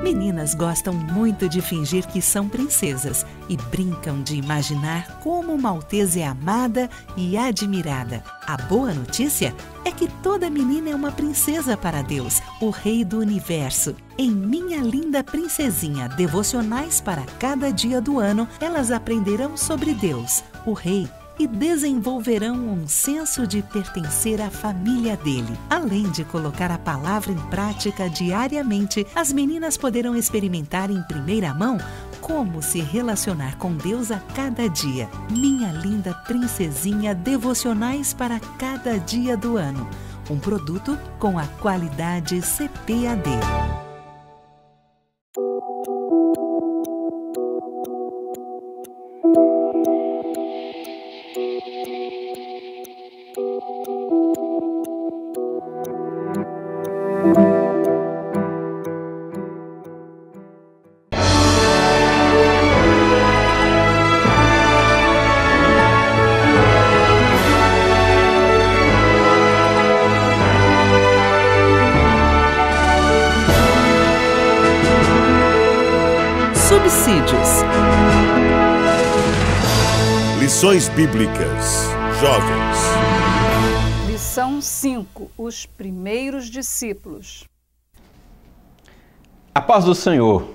Meninas gostam muito de fingir que são princesas e brincam de imaginar como uma alteza é amada e admirada. A boa notícia é que toda menina é uma princesa para Deus, o Rei do Universo. Em Minha Linda Princesinha, devocionais para cada dia do ano, elas aprenderão sobre Deus, o Rei, e desenvolverão um senso de pertencer à família dele. Além de colocar a palavra em prática diariamente, as meninas poderão experimentar em primeira mão como se relacionar com Deus a cada dia. Minha Linda Princesinha, devocionais para cada dia do ano. Um produto com a qualidade CPAD. Subsídios. Lições Bíblicas. Jovens. Lição 5. Os primeiros discípulos. A paz do Senhor.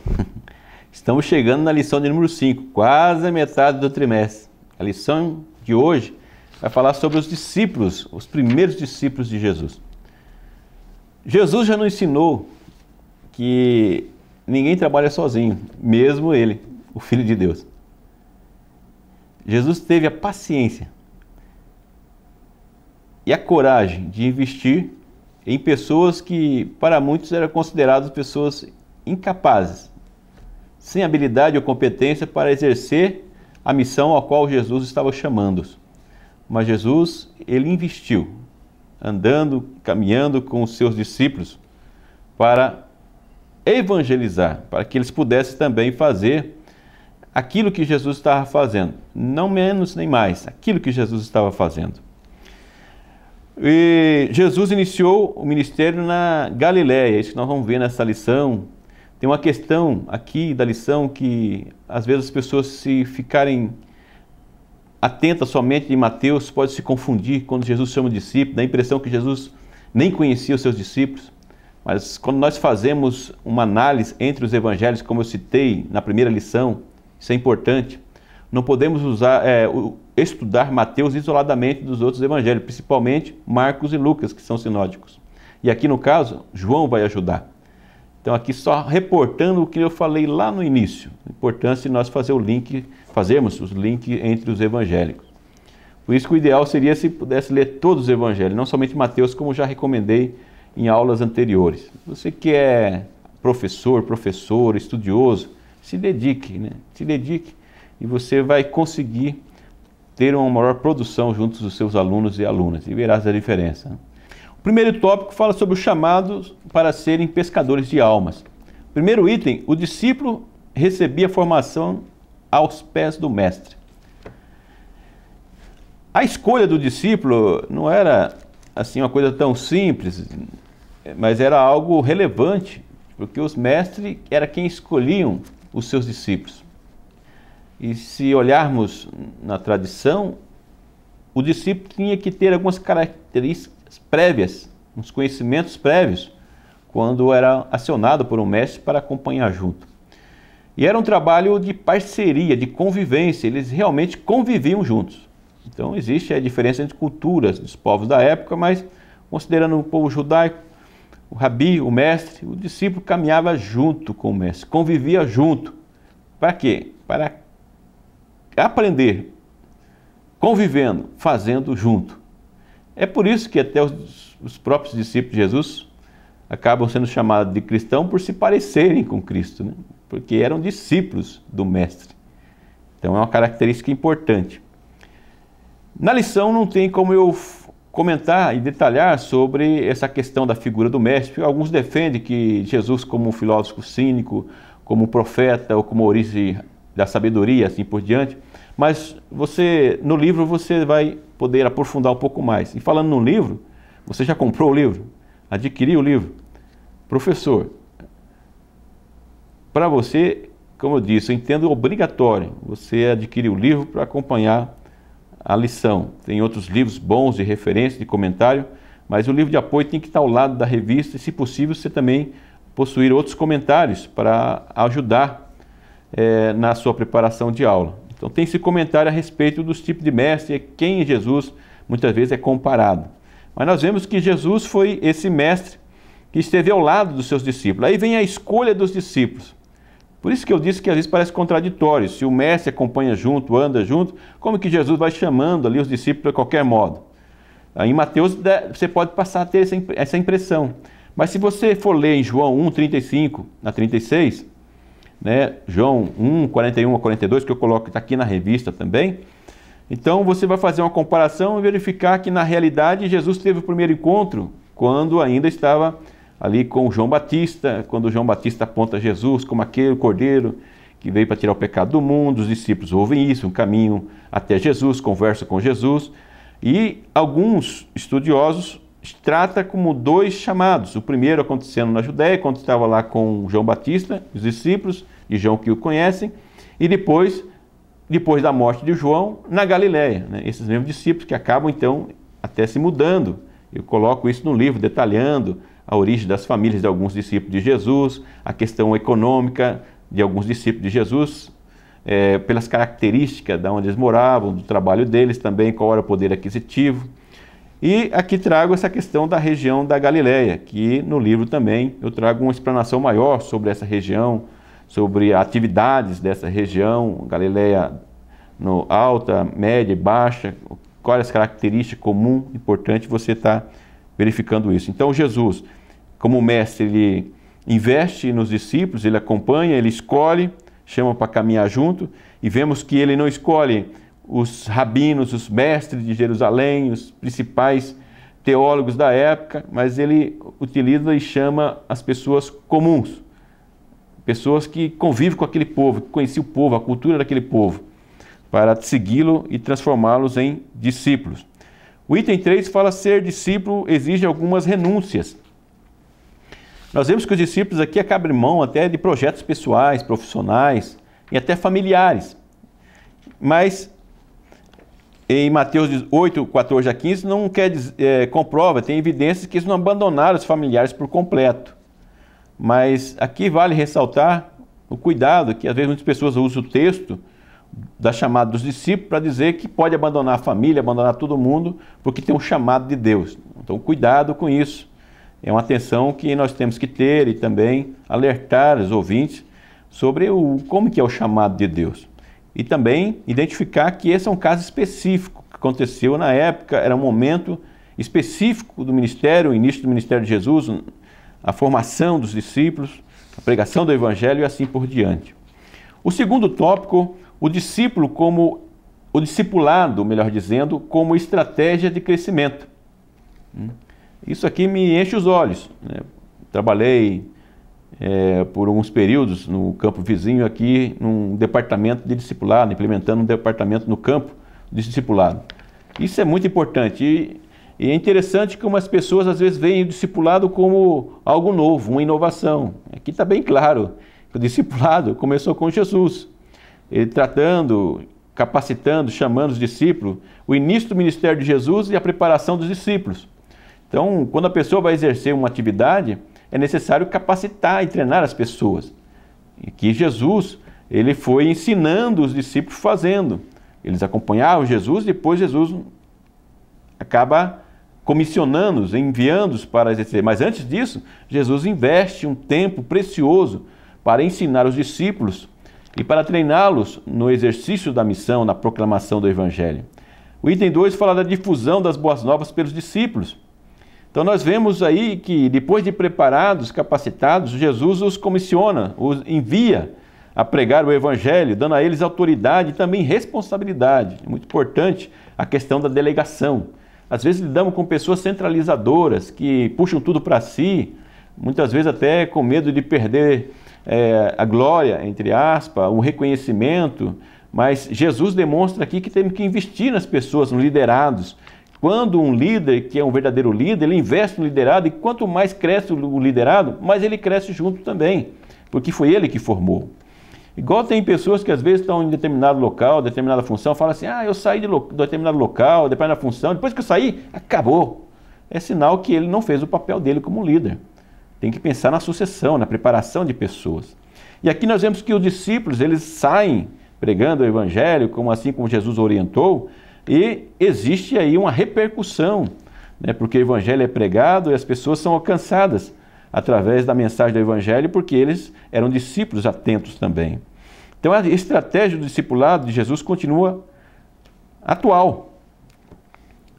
Estamos chegando na lição de número 5, quase a metade do trimestre. A lição de hoje vai falar sobre os discípulos, os primeiros discípulos de Jesus. Jesus já nos ensinou que ninguém trabalha sozinho, mesmo ele, o Filho de Deus. Jesus teve a paciência e a coragem de investir em pessoas que, para muitos, eram consideradas pessoas incapazes, sem habilidade ou competência para exercer a missão a qual Jesus estava chamando-os. Mas Jesus, ele investiu, andando, caminhando com os seus discípulos para evangelizar, para que eles pudessem também fazer aquilo que Jesus estava fazendo, não menos nem mais, aquilo que Jesus estava fazendo. E Jesus iniciou o ministério na Galiléia, isso que nós vamos ver nessa lição. Tem uma questão aqui da lição que às vezes as pessoas, se ficarem atentas somente em Mateus, podem se confundir quando Jesus chama de discípulo, dá a impressão que Jesus nem conhecia os seus discípulos. Mas quando nós fazemos uma análise entre os evangelhos, como eu citei na primeira lição, isso é importante, não podemos estudar Mateus isoladamente dos outros evangelhos, principalmente Marcos e Lucas, que são sinóticos. E aqui no caso, João vai ajudar. Então aqui só reportando o que eu falei lá no início, a importância de nós fazermos os links entre os evangélicos. Por isso que o ideal seria se pudesse ler todos os evangelhos, não somente Mateus, como já recomendei em aulas anteriores. Você que é professor, estudioso, se dedique, né? Se dedique e você vai conseguir ter uma maior produção junto dos seus alunos e alunas e verás a diferença. O primeiro tópico fala sobre os chamados para serem pescadores de almas. Primeiro item, o discípulo recebia formação aos pés do mestre. A escolha do discípulo não era assim uma coisa tão simples, mas era algo relevante, porque os mestres eram quem escolhiam os seus discípulos. E se olharmos na tradição, o discípulo tinha que ter algumas características prévias, uns conhecimentos prévios, quando era acionado por um mestre para acompanhar junto. E era um trabalho de parceria, de convivência, eles realmente conviviam juntos. Então existe a diferença entre culturas dos povos da época, mas considerando o povo judaico, o rabi, o mestre, o discípulo caminhava junto com o mestre, convivia junto. Para quê? Para aprender, convivendo, fazendo junto. É por isso que até os próprios discípulos de Jesus acabam sendo chamados de cristãos por se parecerem com Cristo, né? Porque eram discípulos do mestre. Então é uma característica importante. Na lição não tem como eu comentar e detalhar sobre essa questão da figura do mestre. Alguns defendem que Jesus, como um filósofo cínico, como um profeta ou como origem da sabedoria, assim por diante, mas no livro você vai poder aprofundar um pouco mais. E falando no livro, você já comprou o livro? Adquiriu o livro? Professor, para você, como eu disse, eu entendo obrigatório você adquirir o livro para acompanhar a lição. Tem outros livros bons de referência, de comentário, mas o livro de apoio tem que estar ao lado da revista e, se possível, você também possuir outros comentários para ajudar na sua preparação de aula. Então tem esse comentário a respeito dos tipos de mestre, quem Jesus muitas vezes é comparado. Mas nós vemos que Jesus foi esse mestre que esteve ao lado dos seus discípulos. Aí vem a escolha dos discípulos. Por isso que eu disse que às vezes parece contraditório. Se o mestre acompanha junto, anda junto, como que Jesus vai chamando ali os discípulos de qualquer modo? Aí em Mateus você pode passar a ter essa impressão. Mas se você for ler em João 1, 35 a 36, né, João 1, 41 a 42, que eu coloco, está aqui na revista também, então você vai fazer uma comparação e verificar que na realidade Jesus teve o primeiro encontro quando ainda estava ali com João Batista, quando João Batista aponta Jesus como aquele cordeiro que veio para tirar o pecado do mundo. Os discípulos ouvem isso, um caminho até Jesus, conversam com Jesus, e alguns estudiosos tratam como dois chamados. O primeiro acontecendo na Judéia, quando estava lá com João Batista, os discípulos de João que o conhecem, e depois da morte de João, na Galileia, né? Esses mesmos discípulos que acabam então até se mudando. Eu coloco isso no livro, detalhando a origem das famílias de alguns discípulos de Jesus, a questão econômica de alguns discípulos de Jesus, pelas características de onde eles moravam, do trabalho deles também, qual era o poder aquisitivo. E aqui trago essa questão da região da Galileia, que no livro também eu trago uma explanação maior sobre essa região, sobre atividades dessa região, Galileia no alta, média e baixa, quais as características comuns, importante você estar verificando isso. Então Jesus, como mestre, ele investe nos discípulos, ele acompanha, ele escolhe, chama para caminhar junto, e vemos que ele não escolhe os rabinos, os mestres de Jerusalém, os principais teólogos da época, mas ele utiliza e chama as pessoas comuns, pessoas que convivem com aquele povo, que conheciam o povo, a cultura daquele povo, para segui-lo e transformá-los em discípulos. O item 3 fala: ser discípulo exige algumas renúncias. Nós vemos que os discípulos aqui acabam mão até de projetos pessoais, profissionais e até familiares. Mas em Mateus 8, 14 a 15, não comprova, tem evidências que eles não abandonaram os familiares por completo. Mas aqui vale ressaltar o cuidado que às vezes muitas pessoas usam o texto da chamada dos discípulos para dizer que pode abandonar a família, abandonar todo mundo, porque tem um chamado de Deus. Então cuidado com isso. É uma atenção que nós temos que ter e também alertar os ouvintes sobre como que é o chamado de Deus. E também identificar que esse é um caso específico que aconteceu na época, era um momento específico do ministério, o início do ministério de Jesus, a formação dos discípulos, a pregação do Evangelho e assim por diante. O segundo tópico, o discipulado, melhor dizendo, como estratégia de crescimento. Isso aqui me enche os olhos, né? Trabalhei por alguns períodos no campo vizinho aqui, num departamento de discipulado, implementando um departamento no campo de discipulado. Isso é muito importante e é interessante como as pessoas às vezes veem o discipulado como algo novo, uma inovação. Aqui está bem claro que o discipulado começou com Jesus, ele tratando, capacitando, chamando os discípulos, o início do ministério de Jesus e a preparação dos discípulos. Então, quando a pessoa vai exercer uma atividade, é necessário capacitar e treinar as pessoas. E que Jesus, ele foi ensinando os discípulos fazendo. Eles acompanhavam Jesus, depois Jesus acaba comissionando-os, enviando-os para exercer. Mas antes disso, Jesus investe um tempo precioso para ensinar os discípulos e para treiná-los no exercício da missão, na proclamação do Evangelho. O item 2 fala da difusão das boas novas pelos discípulos. Então nós vemos aí que depois de preparados, capacitados, Jesus os comissiona, os envia a pregar o Evangelho, dando a eles autoridade e também responsabilidade. É muito importante a questão da delegação. Às vezes lidamos com pessoas centralizadoras que puxam tudo para si, muitas vezes até com medo de perder a glória, entre aspas, o reconhecimento, mas Jesus demonstra aqui que temos que investir nas pessoas, nos liderados. Quando um líder, que é um verdadeiro líder, ele investe no liderado, e quanto mais cresce o liderado, mais ele cresce junto também. porque foi ele que formou. Igual tem pessoas que às vezes estão em determinado local, determinada função, falam assim, eu saí de determinado local, determinada função, depois que eu saí, acabou. É sinal que ele não fez o papel dele como líder. Tem que pensar na sucessão, na preparação de pessoas. E aqui nós vemos que os discípulos, eles saem pregando o evangelho, assim como Jesus orientou, e existe aí uma repercussão, né? Porque o evangelho é pregado e as pessoas são alcançadas através da mensagem do evangelho, porque eles eram discípulos atentos também. Então a estratégia do discipulado de Jesus continua atual.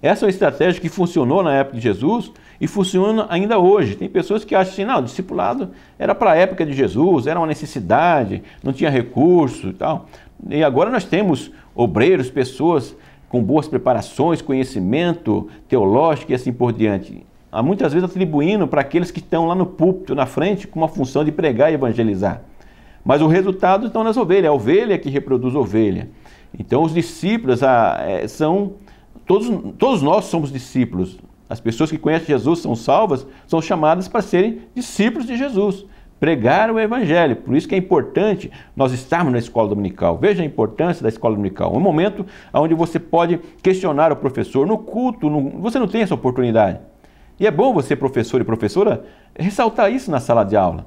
Essa é uma estratégia que funcionou na época de Jesus e funciona ainda hoje. Tem pessoas que acham assim, não, o discipulado era para a época de Jesus, era uma necessidade, não tinha recurso e tal. E agora nós temos obreiros, pessoas com boas preparações, conhecimento teológico e assim por diante. Há muitas vezes atribuindo para aqueles que estão lá no púlpito, na frente, com uma função de pregar e evangelizar. Mas o resultado está nas ovelhas, é a ovelha que reproduz a ovelha. Então os discípulos são... Todos nós somos discípulos. As pessoas que conhecem Jesus, são salvas, são chamadas para serem discípulos de Jesus. Pregar o evangelho. Por isso que é importante nós estarmos na escola dominical. Veja a importância da escola dominical. Um momento onde você pode questionar o professor. No culto, você não tem essa oportunidade. E é bom você, professor e professora, ressaltar isso na sala de aula,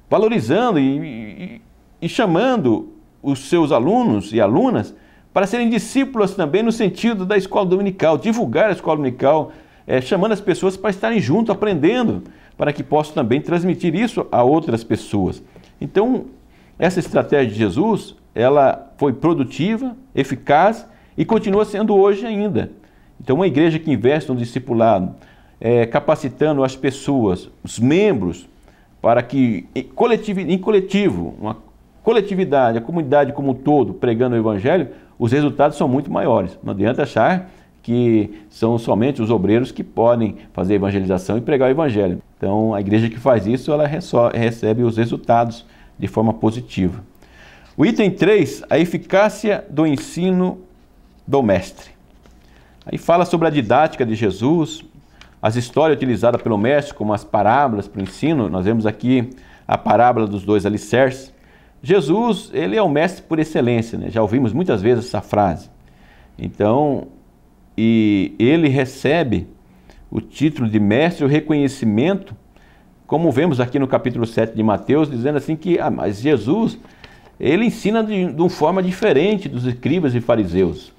valorizando e chamando os seus alunos e alunas para serem discípulos também no sentido da escola dominical, divulgar a escola dominical, chamando as pessoas para estarem juntos, aprendendo, para que possam também transmitir isso a outras pessoas. Então, essa estratégia de Jesus, ela foi produtiva, eficaz e continua sendo hoje ainda. Então, uma igreja que investe no discipulado, capacitando as pessoas, os membros, para que em coletivo, uma coletividade, a comunidade como um todo, pregando o evangelho, os resultados são muito maiores. Não adianta achar que são somente os obreiros que podem fazer evangelização e pregar o evangelho. Então, a igreja que faz isso, ela recebe os resultados de forma positiva. O item 3, a eficácia do ensino do mestre. Aí fala sobre a didática de Jesus, as histórias utilizadas pelo mestre, como as parábolas para o ensino. Nós vemos aqui a parábola dos 2 alicerces. Jesus, ele é o mestre por excelência, né? Já ouvimos muitas vezes essa frase. Então, e ele recebe o título de mestre, o reconhecimento, como vemos aqui no capítulo 7 de Mateus, dizendo assim que, mas Jesus, ele ensina de uma forma diferente dos escribas e fariseus.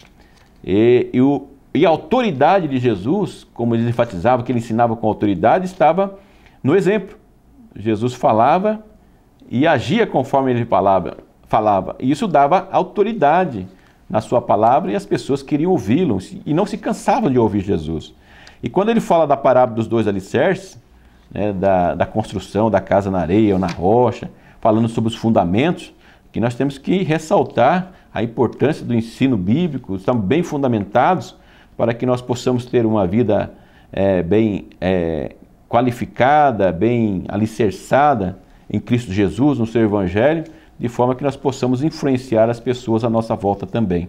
E a autoridade de Jesus, como eles enfatizavam que ele ensinava com autoridade, estava no exemplo. Jesus falava e agia conforme ele falava. E isso dava autoridade na sua palavra e as pessoas queriam ouvi-lo e não se cansavam de ouvir Jesus. E quando ele fala da parábola dos 2 alicerces, né, da construção da casa na areia ou na rocha, falando sobre os fundamentos, que nós temos que ressaltar a importância do ensino bíblico, estamos bem fundamentados para que nós possamos ter uma vida bem qualificada, bem alicerçada em Cristo Jesus, no seu Evangelho, de forma que nós possamos influenciar as pessoas à nossa volta também.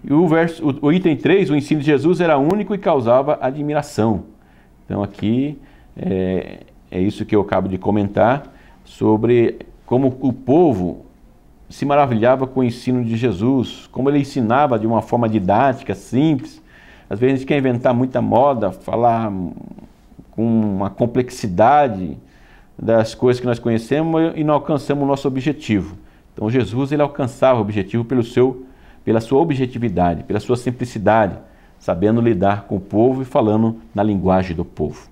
E o item 3, o ensino de Jesus era único e causava admiração. Então aqui é isso que eu acabo de comentar, sobre como o povo se maravilhava com o ensino de Jesus, como ele ensinava de uma forma didática, simples. Às vezes a gente quer inventar muita moda, falar com uma complexidade das coisas que nós conhecemos e não alcançamos o nosso objetivo. Então Jesus, ele alcançava o objetivo pela sua objetividade, pela sua simplicidade, sabendo lidar com o povo e falando na linguagem do povo.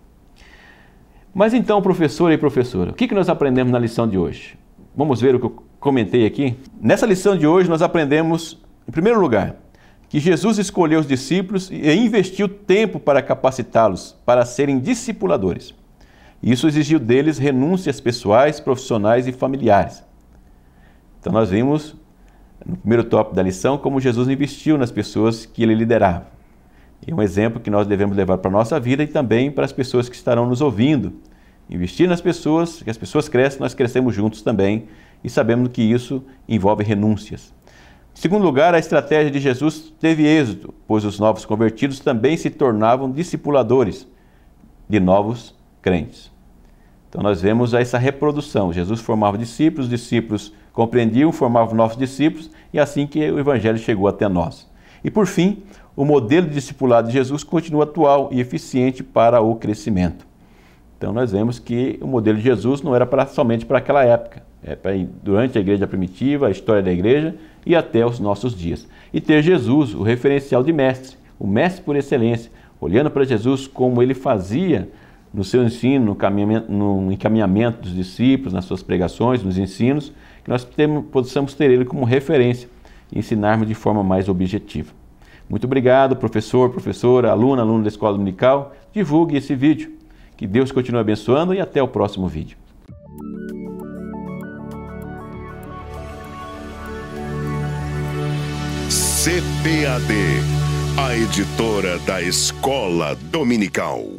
Mas então, professor e professora, o que nós aprendemos na lição de hoje? Vamos ver o que eu comentei aqui? Nessa lição de hoje nós aprendemos, em primeiro lugar, que Jesus escolheu os discípulos e investiu tempo para capacitá-los para serem discipuladores. Isso exigiu deles renúncias pessoais, profissionais e familiares. Então nós vimos, no primeiro tópico da lição, como Jesus investiu nas pessoas que ele liderava. E é um exemplo que nós devemos levar para a nossa vida e também para as pessoas que estarão nos ouvindo. Investir nas pessoas, que as pessoas crescem, nós crescemos juntos também e sabemos que isso envolve renúncias. Em segundo lugar, a estratégia de Jesus teve êxito, pois os novos convertidos também se tornavam discipuladores de novos crentes. Então nós vemos essa reprodução. Jesus formava discípulos, os discípulos compreendiam, formavam novos discípulos, e assim que o Evangelho chegou até nós. E por fim, o modelo de discipulado de Jesus continua atual e eficiente para o crescimento. Então nós vemos que o modelo de Jesus não era somente para aquela época, durante a igreja primitiva, a história da igreja e até os nossos dias. E ter Jesus, o referencial de mestre, o mestre por excelência, olhando para Jesus como ele fazia no seu ensino, no encaminhamento dos discípulos, nas suas pregações, nos ensinos, que nós possamos ter ele como referência e ensinarmos de forma mais objetiva. Muito obrigado, professor, professora, aluno da Escola Dominical. Divulgue esse vídeo. Que Deus continue abençoando e até o próximo vídeo. CPAD, a editora da Escola Dominical.